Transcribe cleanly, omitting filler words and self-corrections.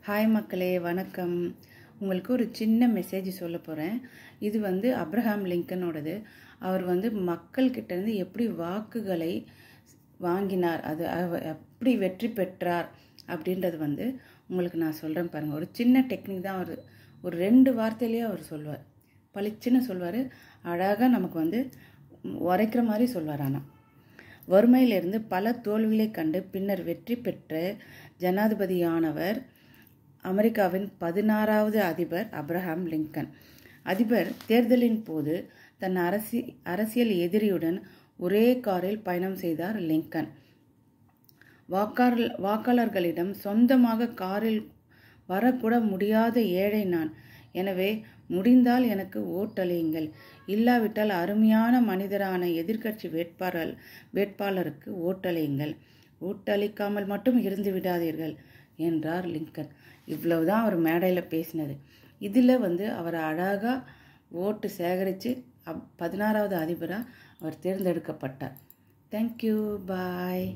Hi மக்களே, வணக்கம். உங்களுக்கு ஒரு சின்ன மெசேஜ் சொல்ல போகிறேன். இது அப்ரஹாம் லிங்கனோடது. அவர் மக்கள்கிட்டேருந்து எப்படி வாக்குகளை வாங்கினார், அது எப்படி வெற்றி பெற்றார் அப்படின்றது உங்களுக்கு நான் சொல்கிறேன் பாருங்கள். ஒரு சின்ன டெக்னிக் தான். அவர் ஒரு 2 வார்த்தையிலேயே அவர் சொல்வார். பளிச்சுன்னு சொல்வார். அழகாக நமக்கு உரைக்கிற மாதிரி சொல்வார். ஆனால் வறுமையிலிருந்து பல தோல்விகளை கண்டு பின்னர் வெற்றி பெற்ற ஜனாதிபதியானவர் அமெரிக்காவின் 16வது அதிபர் அப்ரஹாம் லிங்கன். அதிபர் தேர்தலின் போது தன் அரசியல் எதிரியுடன் ஒரே காரில் பயணம் செய்தார் லிங்கன். வாக்காளர்களிடம் சொந்தமாக காரில் வரக்கூட முடியாத ஏழை நான், எனவே முடிந்தால் எனக்கு ஓட்டளியுங்கள், இல்லாவிட்டால் அருமையான மனிதரான எதிர்க்கட்சி வேட்பாளருக்கு ஓட்டளியுங்கள், ஓட்டளிக்காமல் மட்டும் இருந்து விடாதீர்கள் என்றார் லிங்கன். இவ்வளவுதான் அவர் மேடையில் பேசினது. இதில் அவர் அழகாக ஓட்டு சேகரித்து 16வது அதிபராக அவர் தேர்ந்தெடுக்கப்பட்டார். தேங்க்யூ, பாய்.